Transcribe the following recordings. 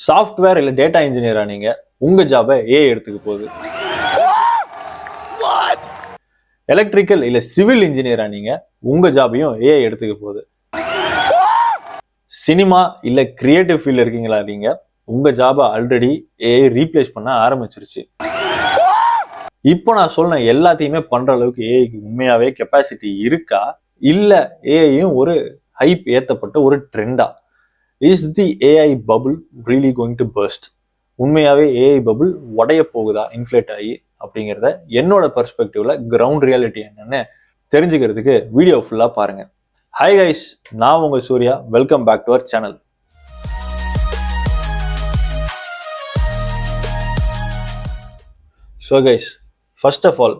Software இல்ல data இன்ஜினியரா நீங்க, உங்க ஜாபை ஏஐ எடுத்துக்க போகுது. எலக்ட்ரிக்கல் இல்ல சிவில் இன்ஜினியரா நீங்க, உங்க ஜாபையும் ஏஐ எடுத்துக்க போகுது. சினிமா இல்ல கிரியேட்டிவ் ஃபீல்ட்ல இருக்கீங்களா நீங்க, உங்க ஜாபை ஆல்ரெடி ஏஐ ரீப்ளேஸ் பண்ண ஆரம்பிச்சிருச்சு. இப்போ நான் சொன்ன எல்லாத்தையுமே பண்ற அளவுக்கு ஏஐக்கு உண்மையாவே கெப்பாசிட்டி இருக்கா, இல்ல ஏஐயும் ஒரு ஹைப் ஏத்தப்பட்ட ஒரு ட்ரெண்டா? Is the AI bubble really going to burst? உண்மையாவே ஏஐ பபுள் உடைய போகுதா இன்ஃப்ளேட் ஆகி அப்படிங்கிறத என்னோட பெர்ஸ்பெக்டிவ்ல கிரவுண்ட் ரியாலிட்டி என்னன்னு தெரிஞ்சுக்கிறதுக்கு வீடியோ ஃபுல்லா பாருங்க. ஹாய் கைஸ், நான் உங்க Surya. Welcome back to our channel. So guys, first of all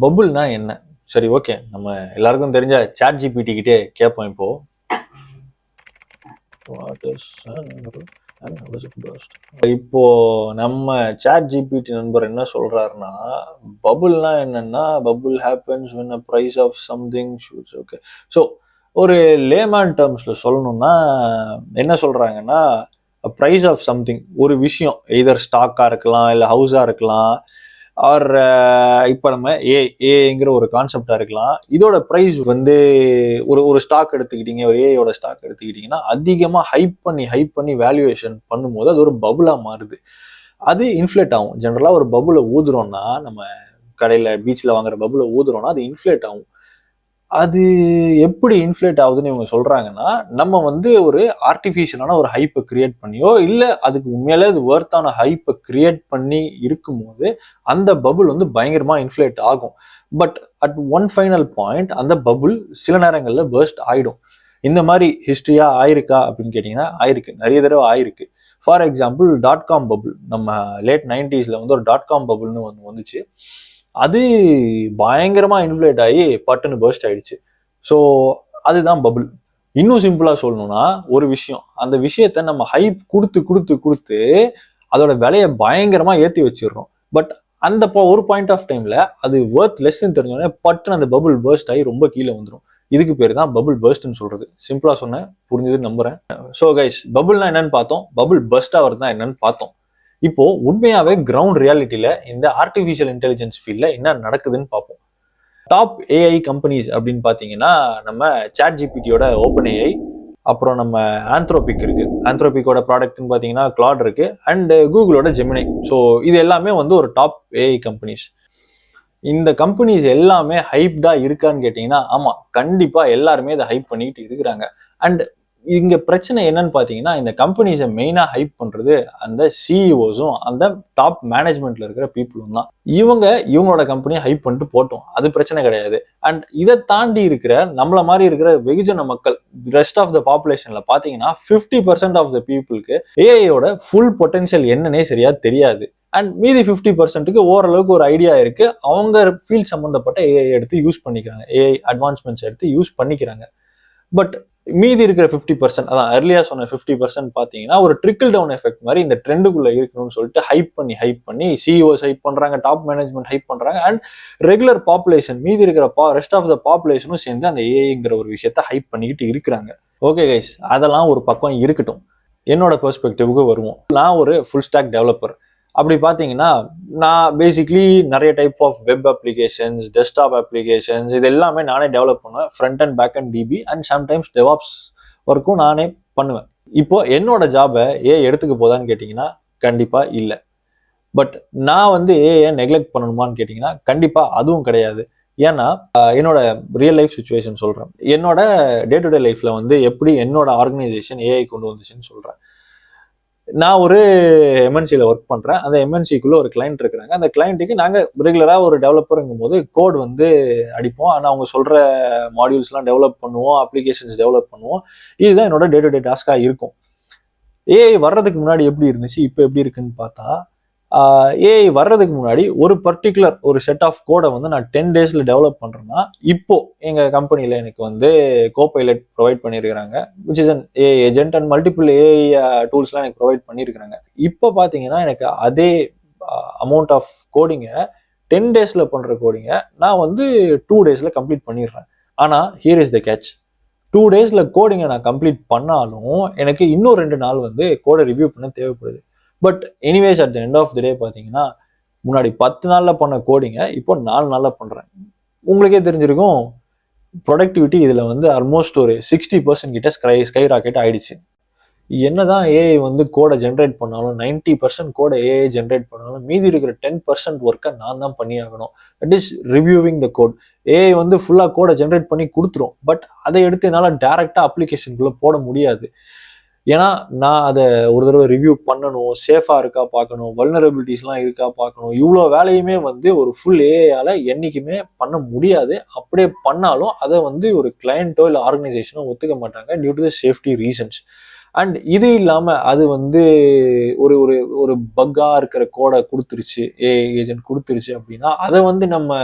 பபுள்னா என்ன? சரி, ஓகே, நம்ம எல்லாருக்கும் தெரிஞ்ச சாட் ஜிபிடி கிட்டே கேட்போம். இப்போ இப்போ நம்ம சாட் ஜிபிடி நண்பர் என்ன சொல்றாருன்னா, பபுள்னா என்னன்னா, bubble happens when a price of something shoots. Okay, so ஒரு லேமேன் டேர்ம்ஸ்ல சொல்லணும்னா என்ன சொல்றாங்கன்னா, பிரைஸ் ஆஃப் சம்திங், ஒரு விஷயம், எய்தர் ஸ்டாக்கா இருக்கலாம், இல்லை ஹவுஸா இருக்கலாம், ஆர் இப்போ நம்ம ஏங்கிற ஒரு கான்செப்டா இருக்கலாம். இதோட ப்ரைஸ் வந்து ஒரு ஸ்டாக் எடுத்துக்கிட்டீங்க, ஒரு ஏஐயோட ஸ்டாக் எடுத்துக்கிட்டீங்கன்னா அதிகமாக ஹைப் பண்ணி வேல்யூவேஷன் பண்ணும்போது அது ஒரு பபுளா மாறுது. அது இன்ஃப்ளேட் ஆகும். ஜென்ரலாக ஒரு பபுளை ஊதுறோம்னா, நம்ம கடையில் பீச்சில் வாங்குற பபுளை ஊதுறோம்னா அது இன்ஃப்ளேட் ஆகும். அது எப்படி இன்ஃப்ளேட் ஆகுதுன்னு இவங்க சொல்றாங்கன்னா, நம்ம வந்து ஒரு ஆர்டிஃபிஷியலான ஒரு ஹைப்பை கிரியேட் பண்ணியோ, இல்லை அதுக்கு உண்மையிலே அது ஒர்த்தான ஹைப்பை கிரியேட் பண்ணி இருக்கும்போது அந்த பபுள் வந்து பயங்கரமா இன்ஃப்ளேட் ஆகும். But at one final point அந்த பபுள் சில நேரங்களில் பர்ஸ்ட் ஆயிடும். இந்த மாதிரி ஹிஸ்டரியா ஆயிருக்கா அப்படின்னு கேட்டீங்கன்னா ஆயிருக்கு, நிறைய தடவை ஆயிருக்கு. ஃபார் எக்ஸாம்பிள் .com பபுள், நம்ம லேட் 90s வந்து ஒரு .com பபுள்னு ஒன்று வந்துச்சு. அது பயங்கரமா இன்ஃப்ளேட் ஆகி பட்டுன்னு பர்ஸ்ட் ஆயிடுச்சு. ஸோ அதுதான் பபுள். இன்னும் சிம்பிளா சொல்லணும்னா, ஒரு விஷயம், அந்த விஷயத்த நம்ம ஹைப் கொடுத்து அதோட விலையை பயங்கரமா ஏற்றி வச்சிடுறோம். பட் அந்த ஒரு பாயிண்ட் ஆஃப் டைம்ல அது ஒர்த் லெஸ்ன்னு தெரிஞ்சோடனே பட்டுன்னு அந்த பபுள் பர்ஸ்ட் ஆகி ரொம்ப கீழே வந்துடும். இதுக்கு பேர் தான் பபுள் பர்ஸ்ட்னு சொல்றது. சிம்பிளா சொன்னேன், புரிஞ்சதுன்னு நம்புறேன். ஸோ கைஸ், பபுள்னா என்னன்னு பார்த்தோம், பபுள் பர்ஸ்ட் ஆகிறது தான் என்னன்னு பார்த்தோம். இப்போ உண்மையாவே கிரவுண்ட் ரியாலிட்டியில இந்த ஆர்டிஃபிஷியல் இன்டெலிஜென்ஸ் ஃபீல்ட்ல என்ன நடக்குதுன்னு பார்ப்போம். டாப் ஏஐ கம்பெனிஸ் அப்படின்னு பார்த்தீங்கன்னா, நம்ம சாட் ஜிபிடியோட ஓப்பன் ஏஐ, அப்புறம் நம்ம ஆந்த்ரோபிக் இருக்கு. ஆந்த்ரோபிக்கோட ப்ராடக்ட்னு பார்த்தீங்கன்னா கிளாட் இருக்கு, அண்ட் கூகுளோட ஜெமினை. ஸோ இது எல்லாமே வந்து ஒரு டாப் ஏஐ கம்பெனிஸ். இந்த கம்பெனிஸ் எல்லாமே ஹைப்டா இருக்கான்னு கேட்டீங்கன்னா, ஆமா, கண்டிப்பா எல்லாருமே இதை ஹைப் பண்ணிட்டு இருக்கிறாங்க. அண்ட் இங்க பிரச்சனை என்னன்னு பாத்தீங்கன்னா, இந்த கம்பெனிஸை மெயினா ஹைப் பண்றது அந்த சிஇஓஸும் அந்த டாப் மேனேஜ்மெண்ட்ல இருக்கிற பீப்புளும் தான். இவங்களோட கம்பெனியை ஹைப் பண்ணிட்டு போட்டோம், அது பிரச்சனை கிடையாது. அண்ட் இதை தாண்டி இருக்கிற நம்மள மாதிரி இருக்கிற வெகுஜன மக்கள், ரெஸ்ட் ஆஃப் த பாப்புலேஷன்ல பாத்தீங்கன்னா 50% ஆஃப் த பீப்புளுக்கு ஏஐயோட ஃபுல் பொட்டன்ஷியல் என்னன்னே சரியா தெரியாது. அண்ட் மீதி 50%க்கு ஓரளவுக்கு ஒரு ஐடியா இருக்கு. அவங்க ஃபீல்ட் சம்பந்தப்பட்ட ஏஐ எடுத்து யூஸ் பண்ணிக்கிறாங்க, ஏஐ அட்வான்ஸ்மெண்ட்ஸ் எடுத்து யூஸ் பண்ணிக்கிறாங்க. பட் மீதி இருக்கிற 50%, அதான் அர்லியா சொன்ன 50% பாத்தீங்கன்னா ஒரு ட்ரிக்கிள் டவுன் எஃபெக்ட் மாதிரி இந்த ட்ரெண்டுக்குள்ள இருக்கணும்னு சொல்லிட்டு ஹைப் பண்ணி சிஇஓஸ் ஹைப் பண்றாங்க, டாப் மேனேஜ்மெண்ட் ஹைப் பண்றாங்க, அண்ட் ரெகுலர் பாப்புலேஷன், மீதி இருக்கிற ரெஸ்ட் ஆஃப் த பாப்புலேஷனும் சேர்ந்து அந்த ஏஐங்கிற ஒரு விஷயத்த ஹைப் பண்ணிக்கிட்டு இருக்கிறாங்க. ஓகே கைஸ், அதெல்லாம் ஒரு பக்கம் இருக்கட்டும். என்னோட பெர்ஸ்பெக்டிவ்க்கு வருவோம். நான் ஒரு ஃபுல் ஸ்டாக் டெவலப்பர். அப்படி பார்த்தீங்கன்னா, நான் பேசிக்லி நிறைய type of web applications, desktop applications, இது எல்லாமே நானே டெவலப் பண்ணுவேன். Front end back end DB and sometimes devops ஒர்க்கும் நானே பண்ணுவேன். இப்போ என்னோட ஜாபை எடுத்துக்க போதான்னு கேட்டிங்கன்னா கண்டிப்பா இல்லை. பட் நான் வந்து ஏஐ நெக்லெக்ட் பண்ணணுமான்னு கேட்டிங்கன்னா கண்டிப்பா அதுவும் கிடையாது. ஏன்னா என்னோட ரியல் லைஃப் சுச்சுவேஷன் சொல்றேன். என்னோட டே டு டே லைஃப்ல வந்து எப்படி என்னோட ஆர்கனைசேஷன் ஏஐ கொண்டு வந்துச்சுன்னு சொல்றேன். நான் ஒரு எம்என்சியில் ஒர்க் பண்ணுறேன். அந்த எம்என்சிக்குள்ளே ஒரு கிளைண்ட் இருக்கிறாங்க. அந்த கிளைண்ட்டுக்கு நாங்கள் ரெகுலராக ஒரு டெவலப்பருங்கும் போது கோட் வந்து அடிப்போம். ஆனால் அவங்க சொல்கிற மாடியூல்ஸ்லாம் டெவலப் பண்ணுவோம், அப்ளிகேஷன்ஸ் டெவலப் பண்ணுவோம். இதுதான் என்னோட டே டு டே டாஸ்காக இருக்கும். ஏஐ வர்றதுக்கு முன்னாடி எப்படி இருந்துச்சு, இப்போ எப்படி இருக்குன்னு பார்த்தா, ஏஐ வர்றதுக்கு முன்னாடி ஒரு பர்டிகுலர் ஒரு செட் ஆஃப் கோடை வந்து நான் 10 days டெவலப் பண்ணுறேன்னா, இப்போ எங்கள் கம்பெனியில் எனக்கு வந்து கோபைலட் ப்ரொவைட் பண்ணியிருக்கிறாங்க, which is an AI agent, and multiple AI டூல்ஸ்லாம் எனக்கு ப்ரொவைட் பண்ணியிருக்கிறாங்க. இப்போ பார்த்தீங்கன்னா எனக்கு அதே அமௌண்ட் ஆஃப் கோடிங்கை 10 days பண்ணுற கோடிங்கை நான் வந்து 2 days கம்ப்ளீட் பண்ணிடுறேன். ஆனால் ஹியர் இஸ் த கேட்ச். 2 டேஸ்ல கோடிங்கை நான் கம்ப்ளீட் பண்ணாலும் எனக்கு இன்னும் 2 நாள் வந்து கோடை ரிவ்யூ பண்ண தேவைப்படுது. But anyways at the end of the day பார்த்தீங்கன்னா முன்னாடி 10 நாள்ல பண்ண கோடிங்க இப்போ 4 நாள்ல பண்றேன். உங்களுக்கே தெரிஞ்சிருக்கும் ப்ரொடக்டிவிட்டி இதுல வந்து ஆல்மோஸ்ட் ஒரு 60% கிட்ட ஸ்கை ராக்கெட் ஆயிடுச்சு. என்னதான் ஏஐ வந்து கோடை ஜென்ரேட் பண்ணாலும் 90% கோடை ஏஐ ஜென்ரேட் பண்ணாலும் மீதி இருக்கிற 10% ஒர்க்கை நான் தான் பண்ணி ஆகணும். That is reviewing the code. AI வந்து ஃபுல்லா கோடை ஜென்ரேட் பண்ணி கொடுத்துரும். பட் அதை எடுத்து என்னால் டைரக்டா அப்ளிகேஷனுக்குள்ள போட முடியாது. ஏன்னா நான் அதை ஒரு தடவை ரிவ்யூ பண்ணணும், சேஃபா இருக்கா பார்க்கணும், வல்னரபிலிட்டிஸ்லாம் இருக்கா பார்க்கணும். இவ்வளோ வேலையுமே வந்து ஒரு ஃபுல் ஏஐயால என்னைக்குமே பண்ண முடியாது. அப்படியே பண்ணாலும் அதை வந்து ஒரு கிளையண்ட்டோ இல்லை ஆர்கனைசேஷனோ ஒத்துக்க மாட்டாங்க due to the safety reasons. And இது இல்லாம அது வந்து ஒரு ஒரு ஒரு பக்கா இருக்கிற கோடை கொடுத்துருச்சு, ஏஐ ஏஜென்ட் கொடுத்துருச்சு அப்படின்னா அதை வந்து நம்ம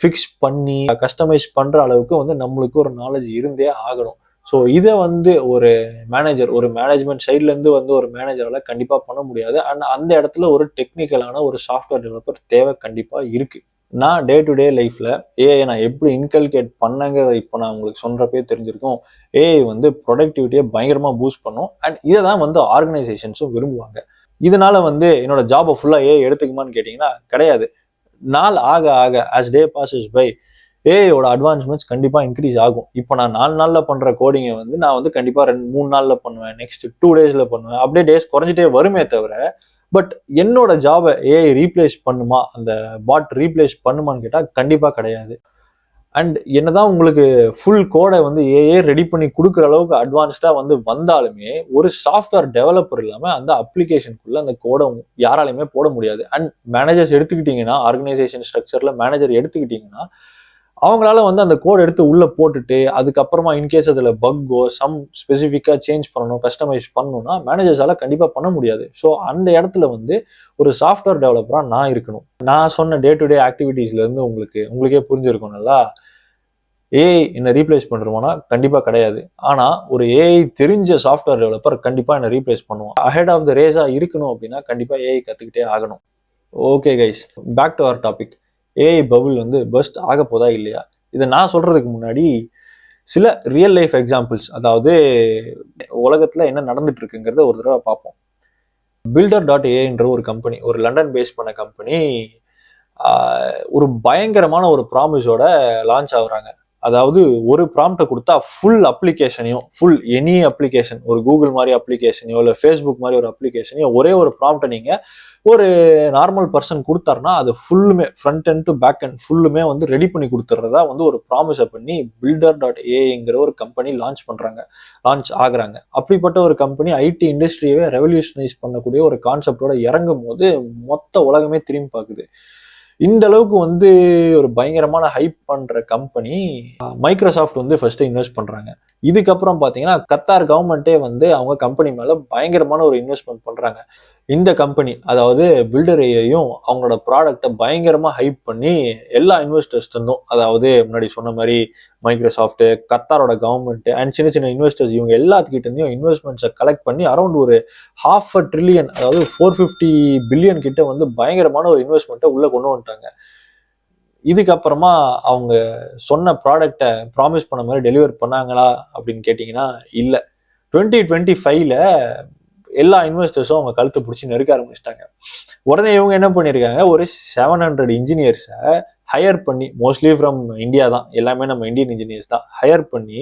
ஃபிக்ஸ் பண்ணி கஸ்டமைஸ் பண்ற அளவுக்கு வந்து நம்மளுக்கு ஒரு நாலேஜ் இருந்தே ஆகணும். ஸோ இதை வந்து ஒரு மேனேஜர், ஒரு மேனேஜ்மெண்ட் சைட்ல இருந்து வந்து ஒரு மேனேஜரால கண்டிப்பா பண்ண முடியாது. அண்ட் அந்த இடத்துல ஒரு டெக்னிக்கலான ஒரு சாஃப்ட்வேர் டெவலப்பர் தேவை கண்டிப்பா இருக்கு. நான் டே டு டே லைஃப்ல ஏஐ நான் எப்படி இன்கல்கேட் பண்ணங்க இப்போ நான் உங்களுக்கு சொல்றப்பே தெரிஞ்சிருக்கும். ஏஐ வந்து ப்ரொடக்டிவிட்டியை பயங்கரமா பூஸ்ட் பண்ணும். அண்ட் இதை தான் வந்து ஆர்கனைசேஷன்ஸும் விரும்புவாங்க. இதனால வந்து என்னோட ஜாபை ஃபுல்லா ஏஐ எடுத்துக்குமான்னு கேட்டீங்கன்னா கிடையாது. நாள் ஆக ஆக ஆஸ் டே பாசஸ் பை ஏஐயோட அட்வான்ஸ்மெண்ட்ஸ் கண்டிப்பா இன்க்ரீஸ் ஆகும். இப்போ நான் 4 நாள்ல பண்ற கோடிங்கை வந்து நான் வந்து கண்டிப்பா 3 நாள்ல பண்ணுவேன், நெக்ஸ்ட் 2 டேஸ்ல பண்ணுவேன். அப்படியே டேஸ் குறைஞ்சிட்டே வருமே தவிர பட் என்னோட ஜாபை ஏஐ ரீப்ளேஸ் பண்ணுமா, அந்த பாட் ரீப்ளேஸ் பண்ணுமான்னு கேட்டா கண்டிப்பா கிடையாது. அண்ட் என்னதான் உங்களுக்கு ஃபுல் கோடை வந்து ஏஐ ரெடி பண்ணி கொடுக்குற அளவுக்கு அட்வான்ஸ்டா வந்து வந்தாலுமே ஒரு சாஃப்ட்வேர் டெவலப்பர் இல்லாம அந்த அப்ளிகேஷனுக்குள்ள அந்த கோடை யாராலையுமே போட முடியாது. அண்ட் மேனேஜர்ஸ் எடுத்துக்கிட்டீங்கன்னா, ஆர்கனைசேஷன் ஸ்ட்ரக்சர்ல மேனேஜர் எடுத்துக்கிட்டீங்கன்னா அவங்களால வந்து அந்த கோட் எடுத்து உள்ள போட்டுட்டு அதுக்கப்புறமா இன்கேஸ் அதுல பக்கோ சம் ஸ்பெசிஃபிக்கா சேஞ்ச் பண்ணணும், கஸ்டமைஸ் பண்ணணும்னா மேனேஜர்ஸால கண்டிப்பா பண்ண முடியாது. ஸோ அந்த இடத்துல வந்து ஒரு சாஃப்ட்வேர் டெவலப்பரா நான் இருக்கணும். நான் சொன்ன டே டு டே ஆக்டிவிட்டீஸ்ல இருந்து உங்களுக்கே புரிஞ்சிருக்கும் நல்லா. ஏஐ என்ன ரீப்ளேஸ் பண்ணுறோம்னா கண்டிப்பா கிடையாது. ஆனா ஒரு ஏஐ தெரிஞ்ச சாஃப்ட்வேர் டெவலப்பர் கண்டிப்பா என்ன ரீப்ளேஸ் பண்ணுவோம். அஹெட் ஆஃப் த ரேஸா இருக்கணும் அப்படின்னா கண்டிப்பா ஏஐ கத்துக்கிட்டே ஆகணும். Okay guys, back to our topic. AI bubble வந்து பஸ்ட் ஆக போதா இல்லையா? இதை நான் சொல்றதுக்கு முன்னாடி சில ரியல் லைஃப் எக்ஸாம்பிள்ஸ், அதாவது உலகத்துல என்ன நடந்துட்டு இருக்குங்கிறத ஒரு தடவை பார்ப்போம். Builder.aiன்ற ஒரு கம்பெனி, ஒரு லண்டன் பேஸ் பண்ண கம்பெனி, ஒரு பயங்கரமான ஒரு ப்ராமிஸோட லான்ச் ஆகுறாங்க. அதாவது ஒரு ப்ராம்ப்டை கொடுத்தா ஃபுல் அப்ளிகேஷனையும், ஃபுல் எனி அப்ளிகேஷன், ஒரு கூகுள் மாதிரி அப்ளிகேஷனையோ இல்லை ஃபேஸ்புக் மாதிரி ஒரு அப்ளிகேஷனையோ ஒரே ஒரு ப்ராம்ப்டை நீங்க ஒரு நார்மல் பர்சன் கொடுத்தாருன்னா அது ஃபுல்லுமே front end to back end ஃபுல்லுமே வந்து ரெடி பண்ணி கொடுத்துறதா வந்து ஒரு ப்ராமிஸை பண்ணி Builder.aiங்கிற ஒரு கம்பெனி லான்ச் ஆகுறாங்க. அப்படிப்பட்ட ஒரு கம்பெனி ஐடி இண்டஸ்ட்ரியவே ரெவல்யூஷனைஸ் பண்ணக்கூடிய ஒரு கான்செப்டோட இறங்கும் போது மொத்த உலகமே திரும்பி பார்க்குது. இந்த அளவுக்கு வந்து ஒரு பயங்கரமான ஹைப் பண்ற கம்பெனி மைக்ரோசாஃப்ட் வந்து ஃபர்ஸ்ட் இன்வெஸ்ட் பண்றாங்க. இதுக்கப்புறம் பாத்தீங்கன்னா கத்தார் கவர்மெண்ட்டே வந்து அவங்க கம்பெனி மேல பயங்கரமான ஒரு இன்வெஸ்ட்மெண்ட் பண்றாங்க. இந்த கம்பெனி, அதாவது பில்டர் ஏஐயும் அவங்களோட ப்ராடக்டை பயங்கரமா ஹைப் பண்ணி எல்லா இன்வெஸ்டர்ஸ் இருந்தும், அதாவது முன்னாடி சொன்ன மாதிரி மைக்ரோசாஃப்ட், கத்தாரோட கவர்மெண்ட் அண்ட் சின்ன சின்ன இன்வெஸ்டர்ஸ், இவங்க எல்லாத்துக்கிட்ட இருந்தும் இன்வெஸ்ட்மெண்ட்ஸை கலெக்ட் பண்ணி அரௌண்ட் ஒரு $500 billion, அதாவது 450 billion கிட்ட வந்து பயங்கரமான ஒரு இன்வெஸ்ட்மெண்ட்டை உள்ள கொண்டு வந்துட்டாங்க. இதுக்கப்புறமா அவங்க சொன்ன ப்ராடக்டை ப்ராமிஸ் பண்ண மாதிரி டெலிவர் பண்ணாங்களா அப்படின்னு கேட்டிங்கன்னா இல்லை. 2025ல எல்லா இன்வெஸ்டர்ஸும் அவங்க கழுத்தை பிடிச்சி நெருக்க ஆரம்பிச்சிட்டாங்க. உடனே இவங்க என்ன பண்ணியிருக்காங்க, ஒரு 700 இன்ஜினியர்ஸை ஹையர் பண்ணி, மோஸ்ட்லி ஃப்ரம் இந்தியா தான், எல்லாமே நம்ம இந்தியன் இன்ஜினியர்ஸ் தான், ஹையர் பண்ணி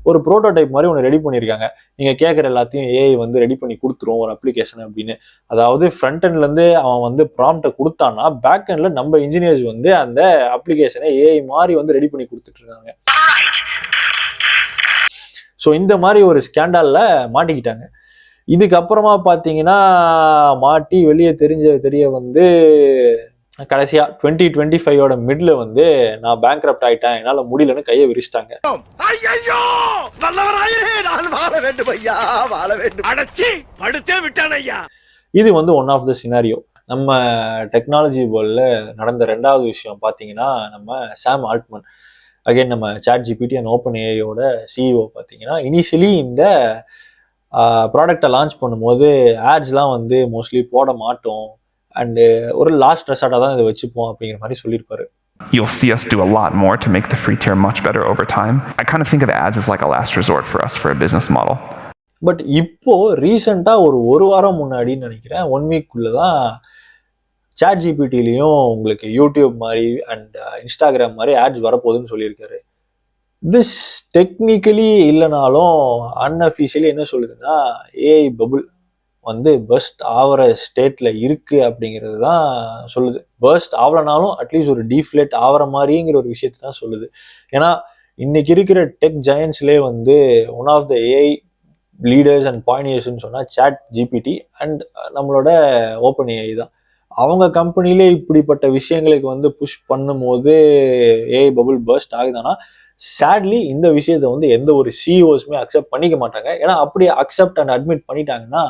ஒரு ப்ரோட்டோடைப் மாதிரி ஒன்று ரெடி பண்ணியிருக்காங்க. நீங்கள் கேட்குற எல்லாத்தையும் ஏஐ வந்து ரெடி பண்ணி கொடுத்துரும் ஒரு அப்ளிகேஷன் அப்படின்னு. அதாவது ஃப்ரண்ட் எண்ட்லேருந்து அவன் வந்து ப்ராம்ப்டை கொடுத்தான்னா பேக் எண்ட்ல நம்ம இன்ஜினியர்ஸ் வந்து அந்த அப்ளிகேஷனை ஏஐ மாதிரி வந்து ரெடி பண்ணி கொடுத்துட்டு இருக்காங்க. ஸோ இந்த மாதிரி ஒரு ஸ்கேண்டாலில் மாட்டிக்கிட்டாங்க. இதுக்கப்புறமா பார்த்தீங்கன்னா மாட்டி வெளியே தெரிய வந்து கடைசியா 2025ஓட மிட்ல வந்து நான் பேங்க்ரப்ட் ஆயிட்டேன், என்னால முடியலன்னு கையை விரிச்சிட்டாங்க. இது வந்து ஒன் ஆஃப் த சினாரியோ. நம்ம டெக்னாலஜி வேர்ல்ட்ல நடந்த 2வது விஷயம் பார்த்தீங்கன்னா, நம்ம சாம் ஆல்ட்மன், அகைன் நம்ம சாட் ஜிபிடி அண்ட் ஓப்பன் ஏஐயோட சிஇஓ பார்த்தீங்கன்னா, இனிஷியலி இந்த ப்ராடக்டை லான்ச் பண்ணும்போது ஆட்ஸ்லாம் வந்து மோஸ்ட்லி போட மாட்டோம் அண்டு ஒரு லாஸ்ட் ரெசார்ட்டாக தான் இதை வச்சுப்போம் அப்படிங்கிற மாதிரி சொல்லியிருப்பாரு. You'll see us do a lot more to make the free tier much better over time. I kind of think of ads as like a last resort for us for a business model. But இப்போ ரீசெண்டாக ஒரு வாரம் முன்னாடின்னு நினைக்கிறேன், 1 வீக்குள்ளே தான் chat ஜிபிடிலையும் உங்களுக்கு YouTube மாதிரி and Instagram மாதிரி ads வரப்போகுதுன்னு சொல்லியிருக்காரு. திஸ் டெக்னிக்கலி இல்லைனாலும் அன்அஃபிஷியலி என்ன சொல்லுதுன்னா, ஏஐ பபுள் வந்து பர்ஸ்ட் ஆகிற ஸ்டேட்டில் இருக்குது அப்படிங்கிறது தான் சொல்லுது. பர்ஸ்ட் ஆகலனாலும் அட்லீஸ்ட் ஒரு டீஃப்ளேட் ஆகிற மாதிரிங்கிற ஒரு விஷயத்தை தான் சொல்லுது. ஏன்னா இன்னைக்கு இருக்கிற டெக் ஜெயன்ஸ்லேயே வந்து one of the AI leaders and பாயினியர்ஸ்ன்னு சொன்னால் சாட் ஜிபிடி அண்ட் நம்மளோட ஓப்பன் ஏஐ தான். அவங்க கம்பெனிலே இப்படிப்பட்ட விஷயங்களுக்கு வந்து புஷ் பண்ணும்போது ஏஐ பபுள் பர்ஸ்ட் ஆகுதானா, சேட்லி இந்த விஷயத்தை வந்து எந்த ஒரு சிஇஓஸுமே அக்செப்ட் பண்ணிக்க மாட்டாங்க. ஏன்னா அப்படி அக்செப்ட் அண்ட் அட்மிட் பண்ணிட்டாங்கன்னா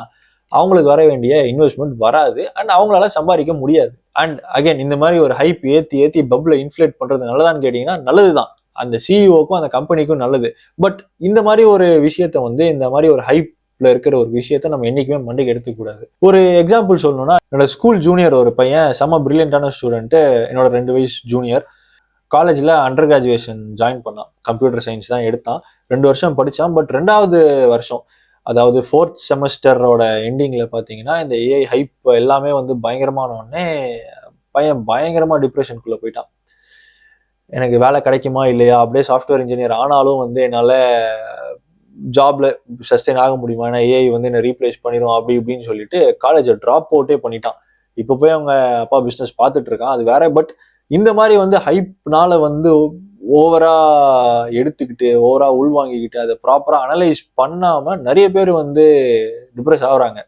அவங்களுக்கு வர வேண்டிய இன்வெஸ்ட்மெண்ட் வராது அண்ட் அவங்களால சம்பாதிக்க முடியாது. அண்ட் அகைன் இந்த மாதிரி ஒரு ஹைப் ஏற்றி பப்ளை இன்ஃப்ளேட் பண்ணுறது நல்லதான்னு கேட்டிங்கன்னா நல்லதுதான், அந்த சிஇஓக்கும் அந்த கம்பெனிக்கும் நல்லது. பட் இந்த மாதிரி ஒரு விஷயத்த வந்து இந்த மாதிரி ஒரு ஹைப்ல இருக்கிற ஒரு விஷயத்த நம்ம என்னைக்குமே மண்டைக்கு எடுத்துக்கூடாது. ஒரு எக்ஸாம்பிள் சொல்லணும்னா, என்னோட ஸ்கூல் ஜூனியர் ஒரு பையன் செம்ம பிரில்லியண்டான ஸ்டூடெண்ட்டு, என்னோட 2 வயசு ஜூனியர். காலேஜில் அண்டர் கிராஜுவேஷன் ஜாயின் பண்ணான், கம்ப்யூட்டர் சயின்ஸ் தான் எடுத்தான். 2 வருஷம் படித்தான். பட் 2வது வருஷம், அதாவது 4th செமஸ்டரோட எண்டிங்கில் பார்த்தீங்கன்னா இந்த ஏஐ ஹைப் எல்லாமே வந்து பயங்கரமான உடனே பையன் பயங்கரமாக டிப்ரெஷனுக்குள்ளே போயிட்டான். எனக்கு வேலை கிடைக்குமா இல்லையா, அப்படியே சாஃப்ட்வேர் இன்ஜினியர் ஆனாலும் வந்து என்னால் ஜாப்ல சஸ்டெயின் ஆக முடியுமா, ஏன்னா ஏஐ வந்து என்ன ரீப்ளேஸ் பண்ணிடும் அப்படி இப்படின்னு சொல்லிட்டு காலேஜை ட்ராப் அவுட்டே பண்ணிட்டான். இப்போ போய் அவங்க அப்பா பிஸ்னஸ் பார்த்துட்டு இருக்கான், அது வேற. பட் இந்த மாதிரி வந்து ஹைப்னால வந்து ஓவரா எடுத்துக்கிட்டு ஓவரா உள்வாங்கிக்கிட்டு அதை ப்ராப்பரா அனலைஸ் பண்ணாம நிறைய பேர் வந்து டிப்ரெஸ் ஆகுறாங்க.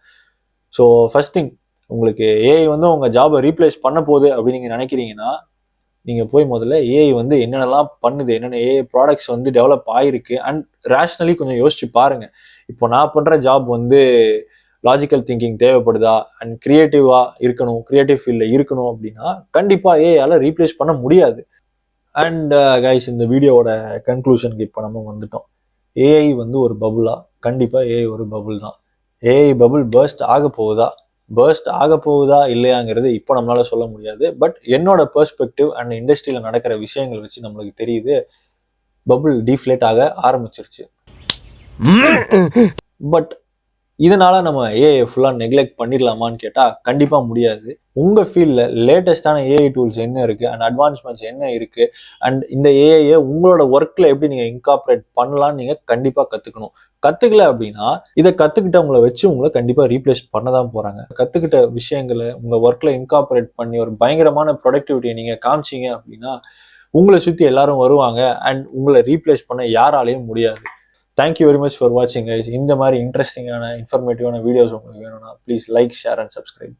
ஸோ ஃபர்ஸ்ட் திங், உங்களுக்கு ஏஐ வந்து உங்க ஜாபை ரீப்ளேஸ் பண்ண போகுது அப்படின்னு நீங்க நினைக்கிறீங்கன்னா, நீங்க போய் முதல்ல ஏஐ வந்து என்னென்னலாம் பண்ணுது, என்னென்ன ஏஐ ப்ராடக்ட்ஸ் வந்து டெவலப் ஆயிருக்கு அண்ட் ரேஷ்னலி கொஞ்சம் யோசிச்சு பாருங்க. இப்போ நான் பண்ற ஜாப் வந்து லாஜிக்கல் திங்கிங் தேவைப்படுதா அண்ட் கிரியேட்டிவா இருக்கணும், கிரியேட்டிவ் ஃபீல்டில் இருக்கணும் அப்படின்னா கண்டிப்பா ஏஐயால ரீப்ளேஸ் பண்ண முடியாது. அண்ட் கைஸ், இந்த வீடியோவோட கன்க்ளூஷனுக்கு இப்போ நம்ம வந்துட்டோம். ஏஐ வந்து ஒரு பபுளா? கண்டிப்பா ஏஐ ஒரு பபுள் தான். ஏஐ பபுள் பர்ஸ்ட் ஆக போகுதா இல்லையாங்கிறது இப்போ நம்மளால சொல்ல முடியாது. பட் என்னோட பெர்ஸ்பெக்டிவ் அண்ட் இண்டஸ்ட்ரியில நடக்கிற விஷயங்கள் வச்சு நம்மளுக்கு தெரியுது, பபுள் டீஃப்ளேட் ஆக ஆரம்பிச்சிருச்சு. பட் இதனால நம்ம ஏஐ ஃபுல்லாக நெக்லெக்ட் பண்ணிடலாமான்னு கேட்டால் கண்டிப்பாக முடியாது. உங்கள் ஃபீல்டில் லேட்டஸ்டான ஏஐ டூல்ஸ் என்ன இருக்குது அண்ட் அட்வான்ஸ்மெண்ட்ஸ் என்ன இருக்குது அண்ட் இந்த ஏஐயை உங்களோட ஒர்க்கில் எப்படி நீங்கள் இன்கார்பரேட் பண்ணலான்னு நீங்கள் கண்டிப்பாக கற்றுக்கணும். கற்றுக்கல அப்படின்னா இதை கற்றுக்கிட்டவங்களை வச்சு உங்களை கண்டிப்பாக ரீப்ளேஸ் பண்ண தான் போகிறாங்க. கற்றுக்கிட்ட விஷயங்களை உங்கள் ஒர்க்கில் இன்கார்பரேட் பண்ணி ஒரு பயங்கரமான ப்ரொடக்டிவிட்டியை நீங்கள் காமிச்சிங்க அப்படின்னா உங்களை சுற்றி எல்லாரும் வருவாங்க அண்ட் உங்களை ரீப்ளேஸ் பண்ண யாராலையும் முடியாது. தேங்க்யூ வெரி மச் ஃபார் வாட்சிங் கைஸ். இந்த மாதிரி இன்ட்ரெஸ்டிங்கான இன்ஃபர்மேட்டிவான வீடியோஸ் உங்களுக்கு வேணும்னா please like, share and subscribe.